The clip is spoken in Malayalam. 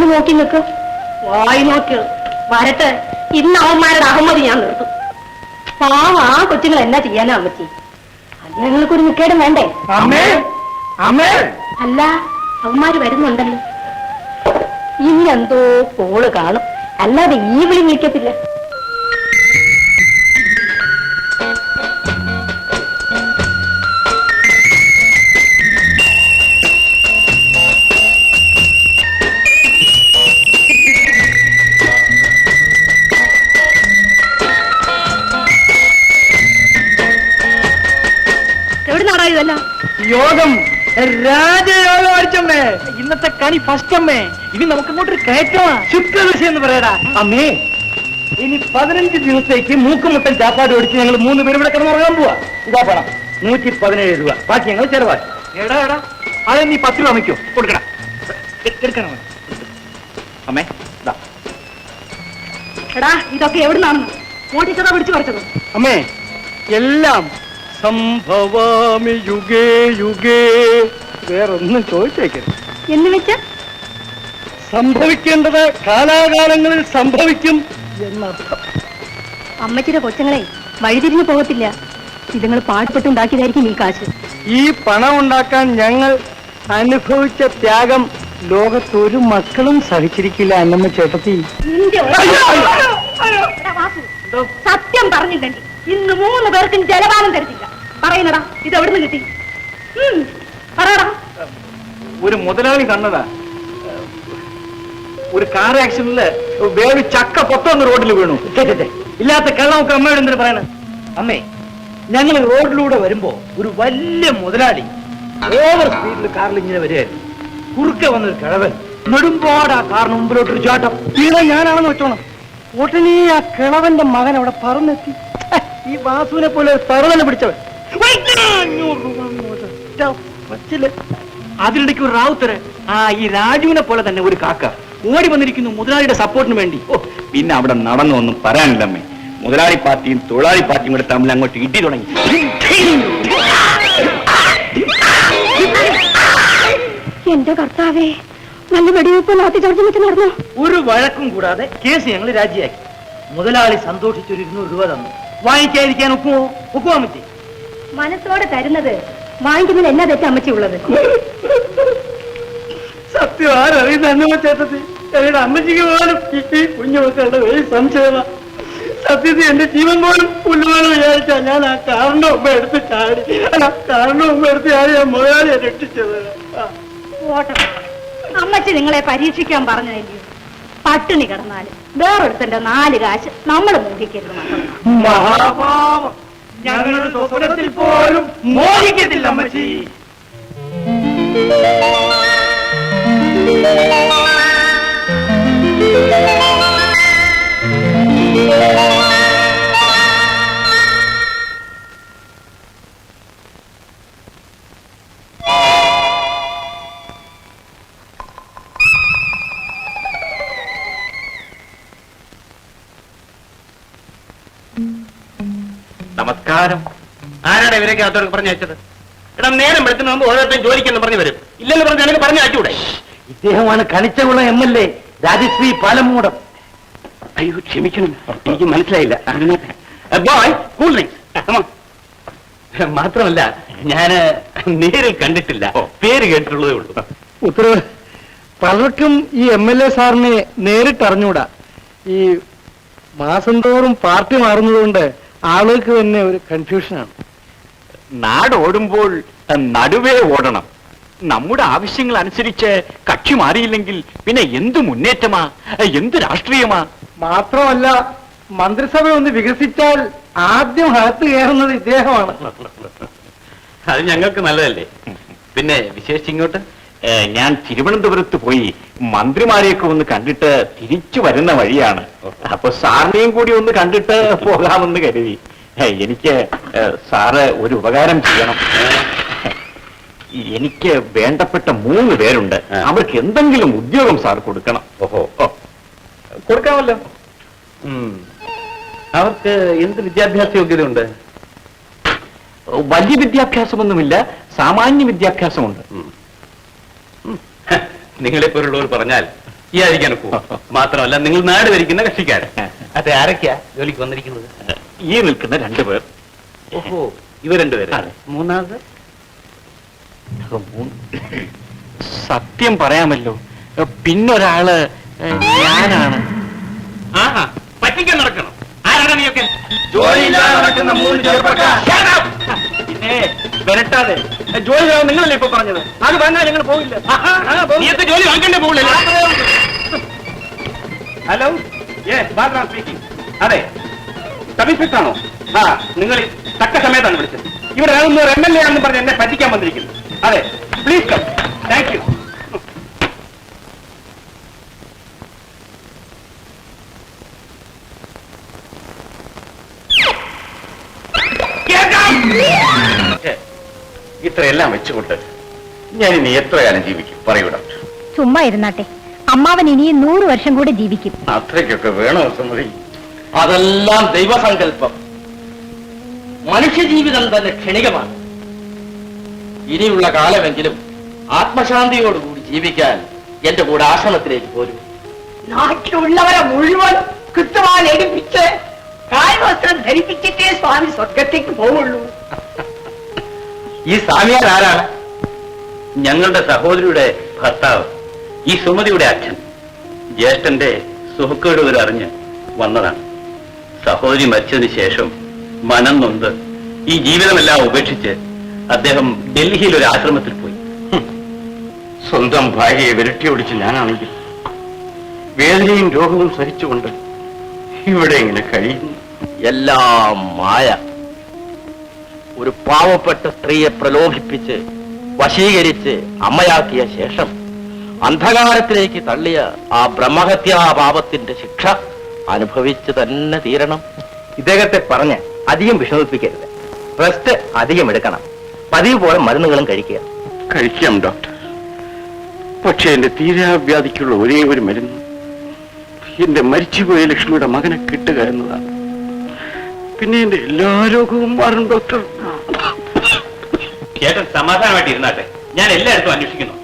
അങ്ങനെ നോക്കി നിൽക്കും. വായി നോക്ക് വരട്ടെ. ഇന്ന് അവന്മാരുടെ അഹമ്മതി ഞാൻ നിർത്തും. പാവം ആ കൊച്ചുങ്ങൾ എന്നാ ചെയ്യാനാ അമ്മച്ചി? അത് ഞങ്ങൾക്കൊരു നിക്കേടും വേണ്ടേ? അല്ല, അവന്മാര് വരുന്നുണ്ടല്ലോ. ഇന്നെന്തോ കോള് കാണും, അല്ലാതെ ഈ വിളി വിളിക്കത്തില്ല. യോഗം രാജയോഗം അടിച്ചമ്മേ. ഇന്നത്തെ കണി ഫസ്റ്റ് അമ്മേ. ഇനി നമുക്ക് ഇങ്ങോട്ടൊരു കയറ്റമാ. ശുക്രദശ എന്ന് പറയടാ അമ്മേ. ഇനി 15 ദിവസത്തേക്ക് മൂക്കുമുട്ടൻ ചാപ്പാട് ഓടിച്ച് ഞങ്ങൾ 3 പേരും ഇവിടെ കിടന്നുറങ്ങാൻ പോവാ. ഇതാ പണം 117 രൂപ. ബാക്കി ഞങ്ങൾ ചെലവാക്കി. എടാ അതെ, നീ 10 രൂപ അമ്മയ്ക്കോ കൊടുക്കണം. എടുക്കണം അമ്മേ. എടാ, ഇതൊക്കെ എവിടുന്നാണെന്ന് ഓടിച്ചതാ പിടിച്ചു പറിച്ചത്? അമ്മേ, എല്ലാം സംഭവാമി യുഗേ യുഗേ. വേറൊന്നും ചോദിച്ചേക്കരുത്. എന്ന് വെച്ചാ സംഭവിക്കേണ്ടത് കാലാകാലങ്ങളിൽ സംഭവിക്കും എന്നർത്ഥം. അമ്മച്ചിയുടെ കൊച്ചങ്ങളെ വഴിതിരിഞ്ഞു പോകത്തില്ല. ഇതുങ്ങൾ പാടുപെട്ടുണ്ടാക്കിയതായിരിക്കും ഈ കാശ്. ഈ പണം ഉണ്ടാക്കാൻ ഞങ്ങൾ അനുഭവിച്ച ത്യാഗം ലോകത്തൊരു മക്കളും സഹിച്ചിരിക്കില്ല അന്നമ്മ ചേട്ടത്തി. സത്യം പറഞ്ഞില്ലെങ്കിൽ ഇന്ന് 3 പേർക്കും ജലപാനം തരത്തില്ല. പറയുന്നടാ, ഇത് എവിടുന്ന് കിട്ടി? പറയടാ. ഒരു മുതലാളി കണ്ടതാ. ഒരു കാർ ആക്സിഡന്റില് വേറെ ചക്ക പൊട്ടൊന്ന് റോഡിൽ വീണു. ഇല്ലാത്ത കള്ളമൊക്കെ അമ്മയോട് എന്തിനു പറയണ? അമ്മേ, ഞങ്ങൾ റോഡിലൂടെ വരുമ്പോ ഒരു വലിയ മുതലാളി ഓവർ സ്പീഡിൽ കാറിൽ ഇങ്ങനെ വരികയായിരുന്നു. കുറുക്കെ വന്നൊരു കിഴവൻ നെടുമ്പോട് ആ കാറിന് മുമ്പിലോട്ടൊരു ചാട്ടം. വീണ ഞാനാണെന്ന് വെച്ചോണം. ഉടനെ ആ കിളവന്റെ മകൻ അവിടെ പറന്നെത്തി. ഈ വാസുവിനെ പോലെ തറവനെ പിടിച്ചവൻ. അതിനിടയ്ക്ക് ഒരു റാവുത്തര് ഈ രാജുവിനെ പോലെ തന്നെ ഒരു കാക്ക ഓടി വന്നിരിക്കുന്നു മുതലാളിയുടെ സപ്പോർട്ടിന് വേണ്ടി. പിന്നെ അവിടെ നടന്നു ഒന്നും പറയാനില്ലമ്മേ. മുതലാളി പാർട്ടിയും തൊഴിലാളി പാർട്ടിയും കൂടെ തമ്മിൽ അങ്ങോട്ട് ഇടി തുടങ്ങി. എന്റെ കർത്താവേ, നല്ല വെടിവെപ്പ് ലാത്തിചാർജ് വെച്ച് നടന്നു. ഒരു വഴക്കും കൂടാതെ കേസ് ഞങ്ങൾ രാജിയാക്കി. മുതലാളി സന്തോഷിച്ചൊരു 200 രൂപ തന്നു. വാങ്ങിക്കാതിരിക്കാൻ ഒക്കുമോ അമ്മച്ചി? മനസ്സോടെ തരുന്നത് വാങ്ങിക്കുന്നതിൽ എന്നാ തെറ്റ അമ്മച്ചി ഉള്ളത്? സത്യം ആരറിയുന്ന അന്നമ്മ ചേട്ടത്തി. ഞങ്ങളുടെ അമ്മച്ചിക്ക് പോലും ഈ കുഞ്ഞു മക്കളുടെ വലിയ സംശയമാണ്. സത്യത്തിൽ എന്റെ ജീവൻ പോലും പുല്ലുപോലെ വിചാരിച്ചാ ഞാൻ ആ കാറിന്റെ മുമ്പ് എടുത്ത് ചാടി. കാറിന്റെ മുമ്പ് എടുത്ത് ചാടി ആ മുതലാളിയെ രക്ഷിച്ചത്. അമ്മച്ചി നിങ്ങളെ പരീക്ഷിക്കാൻ പറഞ്ഞില്ലയോ? പട്ടിണി കിടന്നാലും വേറൊരുത്തന്റെ 4 കാശ് നമ്മൾ മോഹിക്കരുത്. മഹാപാപം ഞങ്ങളുടെ സ്വപ്നത്തിൽ പോലും മോഹിക്കത്തില്ല അമ്മച്ചി. നമസ്കാരം. ആരാണ് ഇവരൊക്കെ അകത്തോട്ട് പറഞ്ഞു അയച്ചത്? എടാ, നേരം വെളുത്തിന് മുമ്പ് ഓരോരുത്തരും ജോലിക്കെന്ന് പറഞ്ഞു വരും. ഇല്ലെന്ന് പറഞ്ഞ് എനിക്ക് പറഞ്ഞു അയച്ചൂടെ? ഇദ്ദേഹമാണ് കണിച്ചകുളം MLA രാജശ്രീ പാലമൂടം. അയ്യോ, ക്ഷമിക്കണം, എനിക്ക് മനസ്സിലായില്ല. Cool drinks. മാത്രമല്ല, ഞാന് നേരിൽ കണ്ടിട്ടില്ല, പേര് കേട്ടിട്ടുള്ളതേ ഉള്ളൂ. ഉത്തരവ്. പലർക്കും ഈ MLA സാറിനെ നേരിട്ട് അറിഞ്ഞൂടാ. ഈ മാസം തോറും പാർട്ടി മാറുന്നതുകൊണ്ട് ആളുകൾക്ക് തന്നെ ഒരു കൺഫ്യൂഷനാണ്. നാട് ഓടുമ്പോൾ നടുവേ ഓടണം. നമ്മുടെ ആവശ്യങ്ങൾ അനുസരിച്ച് കക്ഷി മാറിയില്ലെങ്കിൽ പിന്നെ എന്ത് മുന്നേറ്റമാ, എന്ത് രാഷ്ട്രീയമാ. മാത്രമല്ല, മന്ത്രിസഭ ഒന്ന് വികസിച്ചാൽ ആദ്യം അകത്ത് കയറുന്നത് ഇദ്ദേഹമാണ്. അത് ഞങ്ങൾക്ക് നല്ലതല്ലേ. പിന്നെ വിശേഷിച്ചിങ്ങോട്ട് ഞാൻ തിരുവനന്തപുരത്ത് പോയി മന്ത്രിമാരെയൊക്കെ ഒന്ന് കണ്ടിട്ട് തിരിച്ചു വരുന്ന വഴിയാണ്. അപ്പൊ സാറിനെയും കൂടി ഒന്ന് കണ്ടിട്ട് പോകാമെന്ന് കരുതി. എനിക്ക് സാറ് ഒരു ഉപകാരം ചെയ്യണം. എനിക്ക് വേണ്ടപ്പെട്ട 3 പേരുണ്ട്. അവർക്ക് എന്തെങ്കിലും ഉദ്യോഗം സാർ കൊടുക്കണം. കൊടുക്കാമല്ലോ. അവർക്ക് എന്ത് വിദ്യാഭ്യാസ യോഗ്യതയുണ്ട്? വലിയ വിദ്യാഭ്യാസമൊന്നുമില്ല, സാമാന്യ വിദ്യാഭ്യാസമുണ്ട്. നിങ്ങളെപ്പോലുള്ളവർ പറഞ്ഞാൽ ഈ ആയിരിക്കാൻ മാത്രമല്ല നിങ്ങൾ നാട് ഭരിക്കുന്ന കക്ഷിക്കാരൻ. അതെ, ആരൊക്കെയാ ജോലിക്ക് വന്നിരിക്കുന്നത്? ഈ നിൽക്കുന്ന രണ്ടുപേർ. ഓഹോ, ഇവ രണ്ടുപേരും. അതെ. മൂന്നാമത്? സത്യം പറയാമല്ലോ, പിന്നൊരാള് ഞാനാണ്. ആഹാ, പറ്റിക്കാൻ നടക്കണം. ആരാണ് നീയൊക്കെ? ജോലിയില്ലാതെ നടക്കുന്ന 3 ചെറുപ്പക്കാർ. പിന്നെ വരട്ടാതെ ജോലി നിങ്ങളല്ലേ ഇപ്പൊ പറഞ്ഞത്? അത് വാങ്ങാൻ ഞങ്ങൾ പോകില്ല. നീയൊക്കെ ജോലി വാങ്ങണ്ടേ പോകില്ല. Hello, Balaram speaking. അതെ, സബ് ഇൻസ്പെക്ടർ ആണോ? ആ, നിങ്ങൾ തക്ക സമയത്താണ് വിളിച്ചത്. ഇവിടെ ഒരു MLA ആണെന്ന് പറഞ്ഞ് എന്നെ പറ്റിക്കാൻ വന്നിരിക്കുന്നു. അതെ, പ്ലീസ് കം. Thank you. ഇത്രയെല്ലാം വെച്ചുകൊണ്ട് ഞാൻ ഇനി എത്ര കാലം ജീവിക്കും? പറയൂ ഡോക്ടർ. ചുമ്മാ ഇരുന്നാട്ടെ, അമ്മാവൻ ഇനിയും 100 വർഷം കൂടെ ജീവിക്കും. അത്രയ്ക്കൊക്കെ വേണോ സുമതി? അതെല്ലാം ദൈവസങ്കല്പം. മനുഷ്യജീവിതം തന്നെ ക്ഷണികമാണ്. ഇനിയുള്ള കാലമെങ്കിലും ആത്മശാന്തിയോടുകൂടി ജീവിക്കാൻ എന്റെ കൂടെ ആശ്രമത്തിലേക്ക് പോരും. നാട്ടിലുള്ളവരെ മുഴുവൻ കുത്തുവാൻ എടുപ്പിച്ച് കാൽവസ്ത്രം ധരിപ്പിച്ചിട്ടേ സ്വാമി സ്വർഗത്തേക്ക് പോവുള്ളൂ. ഈ സ്വാമിയാർ ആരാണ്? ഞങ്ങളുടെ സഹോദരിയുടെ ഭർത്താവ്, ഈ സുമതിയുടെ അച്ഛൻ. ജ്യേഷ്ഠന്റെ സുഹൃക്കേട് ഒരു അറിഞ്ഞ് വന്നതാണ്. സഹോദരി മരിച്ചതിന് ശേഷം മനം നൊന്ത് ഈ ജീവിതമെല്ലാം ഉപേക്ഷിച്ച് അദ്ദേഹം ഡൽഹിയിൽ ഒരു ആശ്രമത്തിൽ പോയി. സ്വന്തം ഭാര്യയെ വിരട്ടിയോടിച്ച് ഞാനാണെങ്കിൽ വേദനയും രോഗവും സഹിച്ചുകൊണ്ട് ഇവിടെ ഇങ്ങനെ കഴിയുന്നു. എല്ലാം മായ. ഒരു പാവപ്പെട്ട സ്ത്രീയെ പ്രലോഭിപ്പിച്ച് വശീകരിച്ച് അമ്മയാക്കിയ ശേഷം അന്ധകാരത്തിലേക്ക് തള്ളിയ ആ ബ്രഹ്മഹത്യാപാപത്തിന്റെ ശിക്ഷ അനുഭവിച്ച് തന്നെ തീരണം. ഇദ്ദേഹത്തെ പറഞ്ഞ് അധികം വിഷമിപ്പിക്കരുത്. റെസ്റ്റ് അധികം എടുക്കണം. പതിവ് പോലെ മരുന്നുകളും കഴിക്കുക. കഴിക്കാം ഡോക്ടർ. പക്ഷെ എന്റെ തീരാവ്യാധിക്കുള്ള ഒരേ ഒരു മരുന്ന് എന്റെ മരിച്ചുപോയ ലക്ഷ്മിയുടെ മകനെ കിട്ടുക എന്നതാണ്. പിന്നെ എന്റെ എല്ലാ രോഗവും മാറും ഡോക്ടർ. ചേട്ടൻ സമാധാനമായിട്ട് ഇരുന്നാട്ടെ. ഞാൻ എല്ലായിടത്തും അന്വേഷിക്കുന്നു.